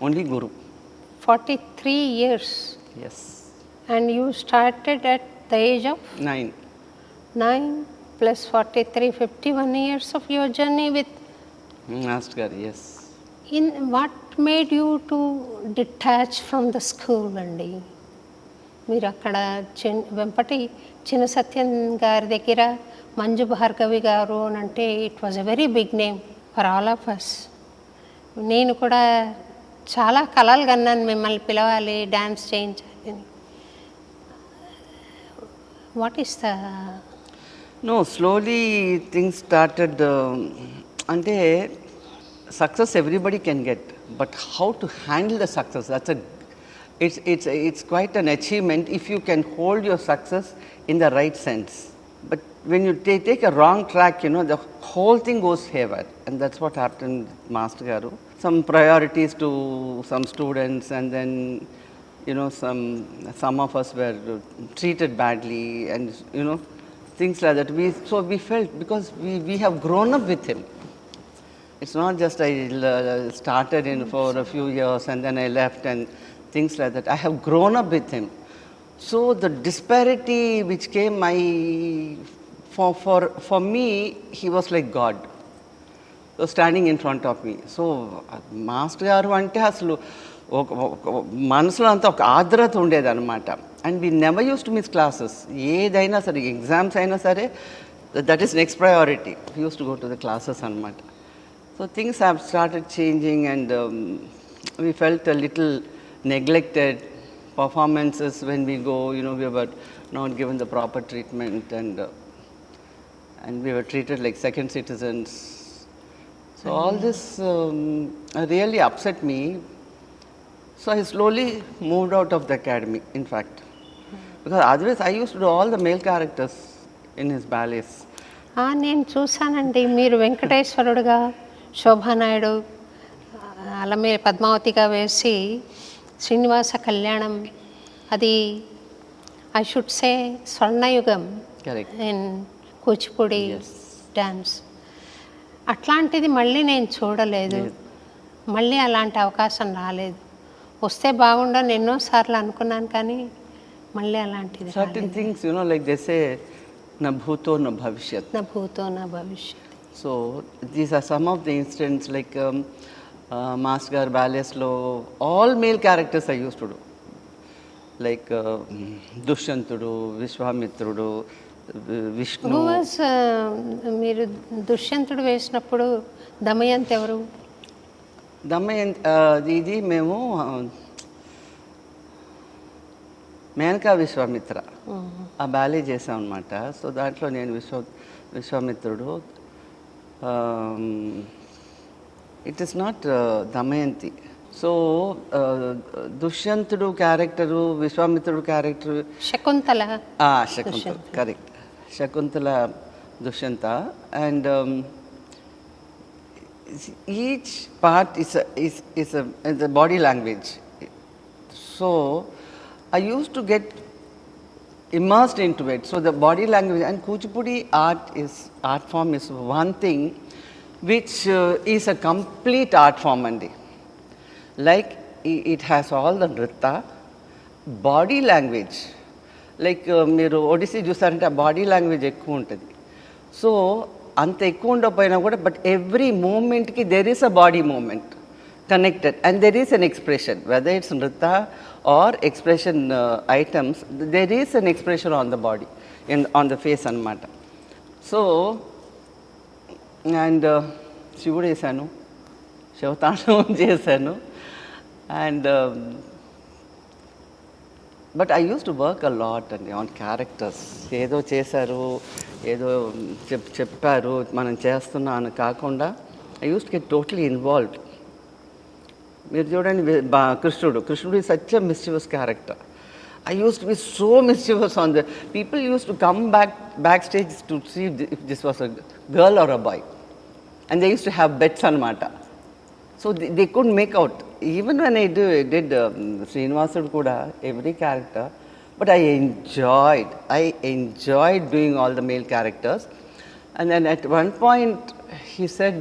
Only Guru. 43 years. Yes. And you started at the age of? 9. 9 plus 43, 51 years of your journey with? Master Garu, yes. In what made you to detach from the school అండి? మీరు అక్కడ వెంపటి చిన్న సత్యం గారి దగ్గర మంజు భార్గవి గారు అని అంటే it was a very big name for all of us. నేను కూడా చాలా కలలు కన్నాను మిమ్మల్ని పిలవాలి, డ్యాన్స్ చేయించాలి. What is the? No, slowly things started. Ante success everybody can get, but how to handle the success? It's quite an achievement if you can hold your success in the right sense. But when you take a wrong track, the whole thing goes haywire, and that's what happened with Master Garu. Some priorities to some students, and then some of us were treated badly, and things like that. We felt, because we have grown up with him. It's not just I started in for a few years and then I left and things like that. I have grown up with him. So the disparity which came, for me, he was like God. So standing in front of me. So Master Garu ante asalu మనసులో అంతా ఒక ఆర్ద్రత ఉండేది అనమాట. And we never used to miss classes. ఏదైనా సరే, exams అయినా సరే, that is next priority. Used to go to the classes అనమాట. So things have started changing and we felt a little neglected. Performances when we go, we were not given the proper treatment, and we were treated like second citizens. So all this really upset me. So I slowly moved out of the academy, in fact. Because otherwise I used to do all the male characters in his ballets. నేను చూసానండి, మీరు వెంకటేశ్వరుడుగా, శోభానాయుడు అలా మీరు పద్మావతిగా వేసి శ్రీనివాస కళ్యాణం, అది I should say స్వర్ణయుగం in Kuchipudi dance. అట్లాంటిది మళ్ళీ నేను చూడలేదు. మళ్ళీ అలాంటి అవకాశం రాలేదు. వస్తే బాగుండని ఎన్నోసార్లు అనుకున్నాను, కానీ మళ్ళీ అలాంటిది. Certain things, like they say, na bhuto na bhavishyat. Na bhuto na bhavishyat. So these are some of the incidents, like Master Garu ballets lo all male characters I used to do, like Dushyantudu, Vishwamitrudu, Vishnu. Who was మీరు దుష్యంతుడు వేసినప్పుడు దమయంతి ఎవరు? దమయంతి ఇది మేము మేనకా విశ్వామిత్ర ఆ ballet చేసాం అనమాట. So దాంట్లో నేను విశ్వామిత్రుడు. It is not Damayanti. So దుష్యంతుడు క్యారెక్టరు, విశ్వామిత్రుడు character Shakuntala. Shakuntala, correct. Shakuntala Dushyanta. And each part is a body language. So I used to get immersed into it. So the body language and Kuchipudi art form is one thing which is a complete art form andi. Like it has all the nritta, body language. Like మీరు ఒడిస్సీ చూసారంటే ఆ body language ఎక్కువ ఉంటుంది. So అంత ఎక్కువ ఉండకపోయినా కూడా, but every మూమెంట్కి there is a body moment connected and there is an expression, whether it's nritya or expression items, there is an expression on the body, on the face అనమాట. So and శివుడు వేసాను, శివతాండవం చేశాను. And but I use to work a lot అండి on characters. ఏదో చేశారు, ఏదో చెప్పారు, మనం చేస్తున్నాం అని కాకుండా I use to get totally involved. మీరు చూడండి కృష్ణుడు is such a mischievous character. I used to be so mischievous on the people used to come backstage to see if this was a girl or a boy, and they used to have bets on mata. So they couldn't make out. Even when I did Srinivasudu kuda, every character, but I enjoyed doing all the male characters. And then at one point he said,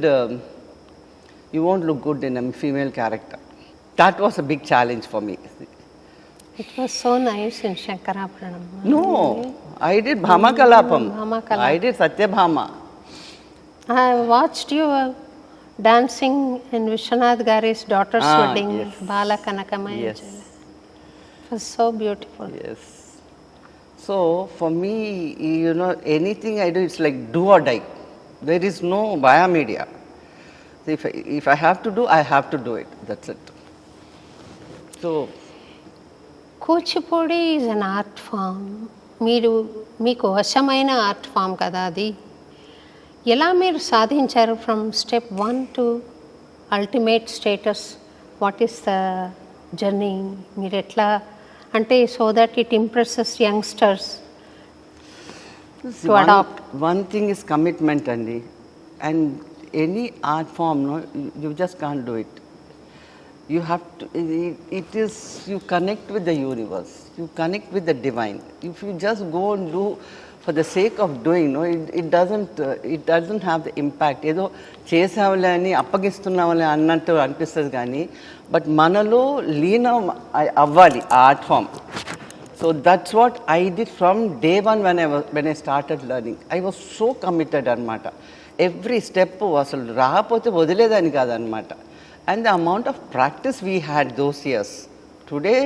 you won't look good in a female character. that was a big challenge for me. It was so nice in Shankarabharanam. No, I did Bhama Kalapam. Bhama Kalapam. I did Satyabhama. I watched you dancing in Vishwanath Gari's daughter's wedding, Yes. Bala Kanakamaya. Yes. It was so beautiful. Yes. So for me, you know, anything I do, it's like do or die. There is no via media. So if I have to do, I have to do it. That's it. So Kuchipudi is an art form. మీకు వశమైన art form కదా అది. ఎలా మీరు సాధించారు from step 1 to ultimate status? What is the journey? మీరు ఎట్లా అంటే so that it impresses youngsters to adapt? one thing is commitment, Andy. And any art form, no, you just can't do it. You have to, it is, you connect with the universe, you connect with the divine. If you just go and do for the sake of doing, no, it doesn't have the impact. ఏదో చేసావులే అని అప్పగిస్తున్నావులే అన్నట్టు అనిపిస్తుంది కానీ but మనలో లీనం అవ్వాలి ఆ art form. So that's what I did from day one when I started learning. I was so committed అనమాట. ఎవ్రీ స్టెప్ అసలు రాకపోతే వదిలేదని కాదనమాట. And the amount of practice we had those years. Today,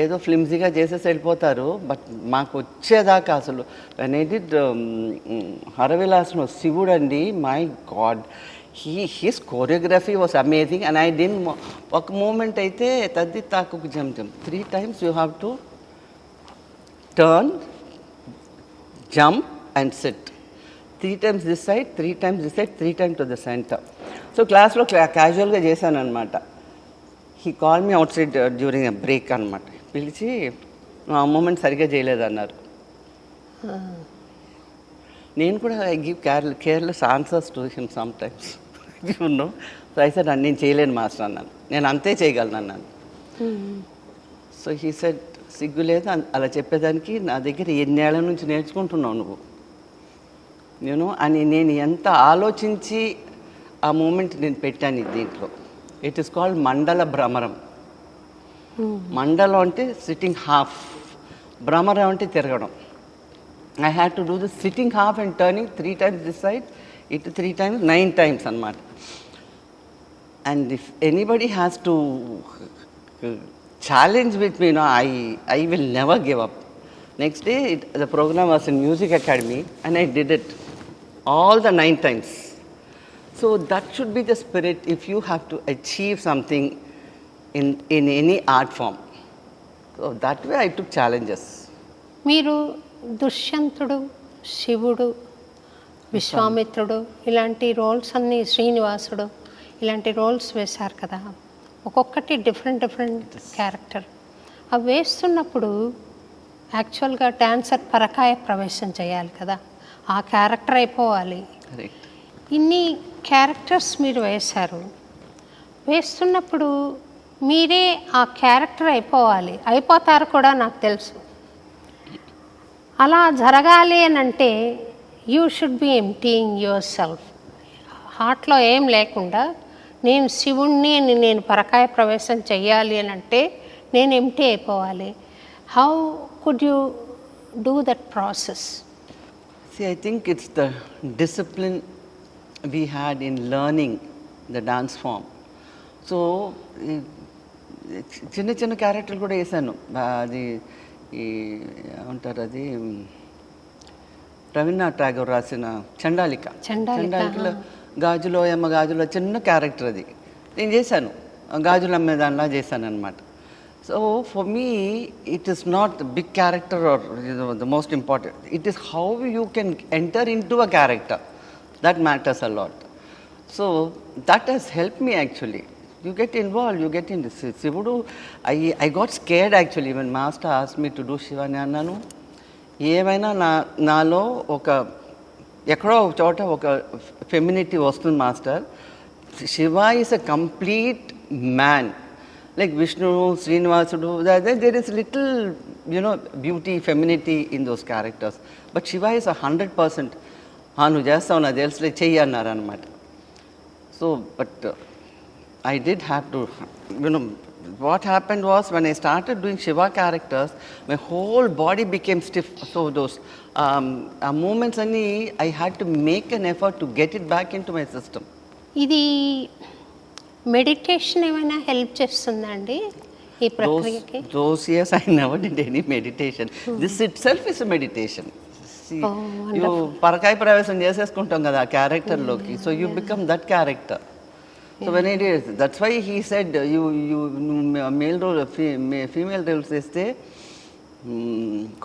ఏదో ఫ్లిమ్జీగా చేసేసి వెళ్ళిపోతారు, బట్ మాకు వచ్చేదాకా అసలు when I did హరవిలాసను శివుడు అండి, my God, his choreography was amazing. And I DIN ఒక మూమెంట్ అయితే తద్ది తాకు జమ్ 3 times you have to turn, jump and sit. 3 times this side, 3 times this side, 3 times to the center. So క్లాస్లో క్యాజువల్గా చేశాను అనమాట. He call me out side during a break అనమాట. పిలిచి నువ్వు ఆ మూమెంట్ సరిగ్గా చేయలేదన్నారు. నేను కూడా I give careless answers to him some times, you know. So I said నేను చేయలేను మాస్టర్ అన్నాను, నేను అంతే చేయగలను అన్నాను. సో హీ సెడ్ సిగ్గు లేదు అలా చెప్పేదానికి, నా దగ్గర ఎన్నేళ్ల నుంచి నేర్చుకుంటున్నావు నువ్వు, నేను అని. నేను ఎంత ఆలోచించి ఆ మూమెంట్ నేను పెట్టాను దీంట్లో. ఇట్ ఈస్ కాల్డ్ మండల భ్రమరం. మండలం అంటే సిట్టింగ్ హాఫ్, భ్రమరం అంటే తిరగడం. I had to do this sitting half and turning 3 times this side, ఇటు 3 times, 9 times అనమాట. And if anybody has to challenge with me, no, I will never give up. Next day the programme was in music academy and I did it all the 9 times. So that should be the spirit if you have to achieve something in any art form. So that way I took challenges. మీరు దుష్యంతుడు, శివుడు, విశ్వామిత్రుడు ఇలాంటి roles అన్నీ, శ్రీనివాసుడు ఇలాంటి roles వేశారు కదా, ఒక్కొక్కటి డిఫరెంట్ క్యారెక్టర్. అవి వేస్తున్నప్పుడు యాక్చువల్గా డాన్సర్ పరకాయ ప్రవేశం చేయాలి కదా, ఆ క్యారెక్టర్ అయిపోవాలి. ఇన్ని క్యారెక్టర్స్ మీరు వేశారు. వేస్తున్నప్పుడు మీరే ఆ క్యారెక్టర్ అయిపోవాలి, అయిపోతారు కూడా నాకు తెలుసు. అలా జరగాలి అని అంటే you should be emptying your self. హార్ట్లో ఏం లేకుండా నేను శివుణ్ణి అని నేను పరకాయ ప్రవేశం చెయ్యాలి అని అంటే నేను ఎంప్టీ అయిపోవాలి. How could you do that process? See, I think it's the discipline we had in learning the dance form. So, చిన్న క్యారెక్టర్లు కూడా వేసాను. అది ఏమంటారు, అది రవీంద్రనాథ్ ఠాగూర్ రాసిన చండాలికలో గాజులోయమ్మ గాజులో చిన్న క్యారెక్టర్ అది నేను చేశాను. గాజులు అమ్మేదానిలా చేశాను అనమాట. So for me, it is not the big character or the most important. It is how you can enter into a character. That matters a lot. So that has helped me actually. You get involved, you get into Sivudu. I got scared actually when master asked me to do Shivani Annanu. ఏమైనా నాలో ఒక ఎక్కడో ఒక చోట ఒక femininity వస్తుంది master. Shiva is a complete man. Like Vishnu, Srinivasu, there is little, beauty, femininity in those characters. But Shiva is 100%. నువ్వు చేస్తావు నాకు తెలుసులే చెయ్యి అన్నారు అనమాట. So but I did have to, what happened was when I started doing Shiva characters, my whole body became stiff. So those movements, I had to make an effort to get it back into my system. ఇది meditation ఏమైనా help చేస్తుందా అండి ఈ ప్రక్రియకి? Those years I never did any meditation. This itself is a meditation. See, you పరకాయ ప్రవేశం చేసేసుకుంటాం కదా ఆ క్యారెక్టర్లోకి. So you become that character. So when I did, that's why he said you male role, female roles చేస్తే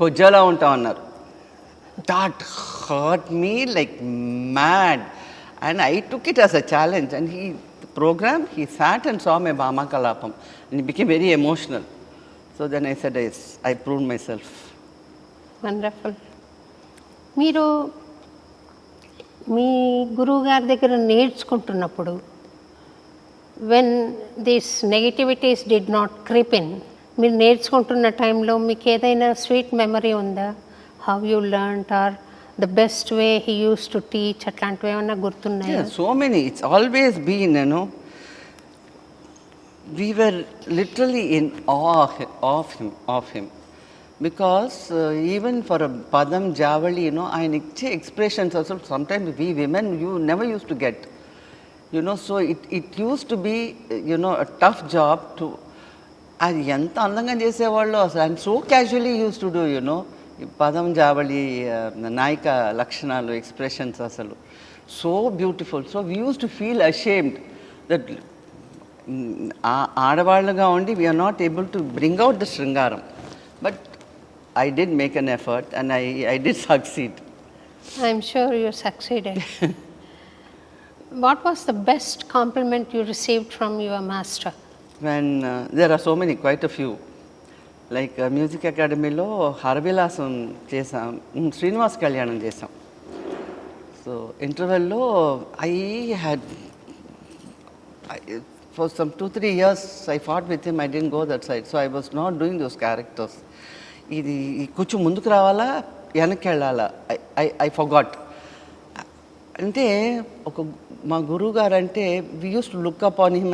కొజ్జలా ఉంటాం అన్నారు. That hurt me like mad. And I took it as a challenge. And he sat and saw my Bhama Kalapam. And he became very emotional. So then I said, yes, I proved myself. Wonderful. మీరు మీ గురువు గారి దగ్గర నేర్చుకుంటున్నప్పుడు when this negativities did not creep in, మీరు నేర్చుకుంటున్న టైంలో మీకు ఏదైనా స్వీట్ మెమరీ ఉందా? How you learned or the best way he use to teach, అట్లాంటివి ఏమన్నా గుర్తున్నాయా? Yeah, so many. It's always been, we were literally in awe of him. Because even for a Padam Javali, ఆయన ఇచ్చే expressions also sometimes we women, you never used to get. So it used to be, a tough job to, అది ఎంత అందంగా చేసేవాళ్ళు అసలు. And so casually use to do, పదం జావళి నాయిక లక్షణాలు, ఎక్స్ప్రెషన్స్ అసలు so beautiful. So we use to feel ashamed that ఆడవాళ్ళుగా ఉండి we are not able to bring out the శృంగారం. But I did make an effort and I did succeed. I'm sure you succeeded. What was the best compliment you received from your master? When there are so many, quite a few. Like music అకాడమీలో హరవిలాసం చేసాం, శ్రీనివాస్ కళ్యాణం చేసాం. So ఇంటర్వెల్లో I had for some 2-3 years I fought with him. I didn't go that side. So I was not doing those characters. ఇది కొంచెం ముందుకు రావాలా వెనక్కి వెళ్ళాలా, ఐ ఫర్గాట్. అంటే మా గురువు గారు అంటే we use to look up on him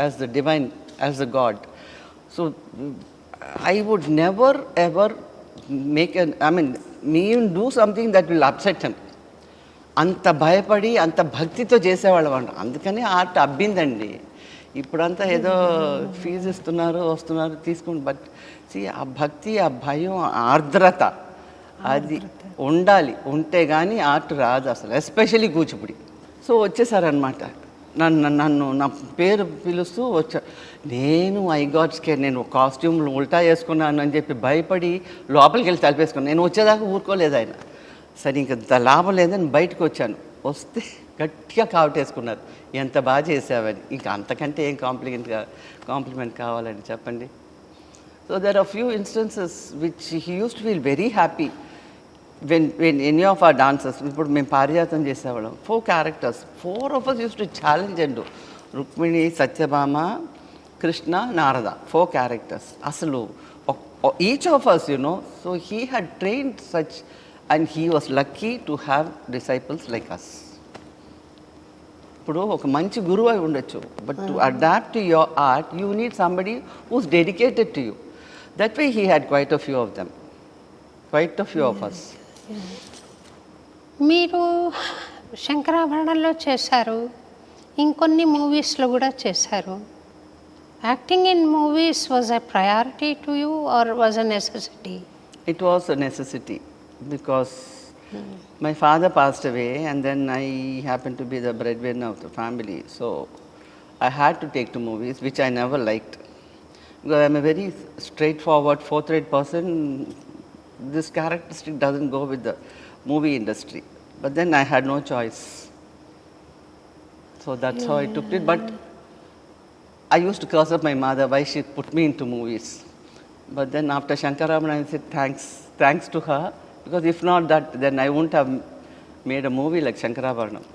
as the divine, as the God. So I would never ever do something that will upset him. అంత భయపడి అంత భక్తితో చేసేవాళ్ళం అంట. అందుకని ఆర్ట్ అబ్బిందండి. ఇప్పుడంతా ఏదో ఫీజు ఇస్తున్నారు, వస్తున్నారు, తీసుకుంటు. బట్ ఆ భక్తి, ఆ భయం, ఆర్ద్రత అది ఉండాలి. ఉంటే కానీ ఆర్ట్ రాదు అసలు, ఎస్పెషలీ కూచిపూడి. సో వచ్చేసారనమాట. నన్ను నా పేరు పిలుస్తూ వచ్చా. నేను ఐ గాట్ స్కేర్. నేను కాస్ట్యూమ్లు ఉల్టా వేసుకున్నాను అని చెప్పి భయపడి లోపలికి వెళ్ళి తలిపేసుకున్నాను. నేను వచ్చేదాకా ఊరుకోలేదు ఆయన. సరే ఇంకా లాభం లేదని బయటకు వచ్చాను. వస్తే గట్టిగా కావటేసుకున్నారు, ఎంత బాగా చేసావని. ఇంకా అంతకంటే ఏం కాంప్లిమెంట్ కావాలని చెప్పండి. So there are few instances which he use to feel very happy when any of our dancers, ఇప్పుడు మేము పారిజాతం చేసేవాళ్ళం, 4 characters, 4 of us used to challenge and do. Rukmini, Satyabhama, Krishna, Narada, 4 characters. అసలు each of us, so he had trained such, and he was lucky to have disciples like us. ఇప్పుడు ఒక మంచి గురువు అయి ఉండొచ్చు, but to adapt to your art you need somebody who's dedicated to you. That way he had quite a few of them, quite a few of us. మీరు శంకరాభరణంలో చేశారు, ఇంకొన్ని మూవీస్లో కూడా చేశారు. Acting in movies was a priority to you or was a necessity? It was a necessity because my father passed away and then I happened to be the breadwinner of the family. So I had to take to movies, which I never liked. Because I'm a very straightforward, forthright person. This characteristic doesn't go with the movie industry. But then I had no choice. So that's how I took it. But I used to curse up my mother why she put me into movies. But then after Shankarabharan, I said thanks to her, because if not that, then I wouldn't have made a movie like Shankarabharanam.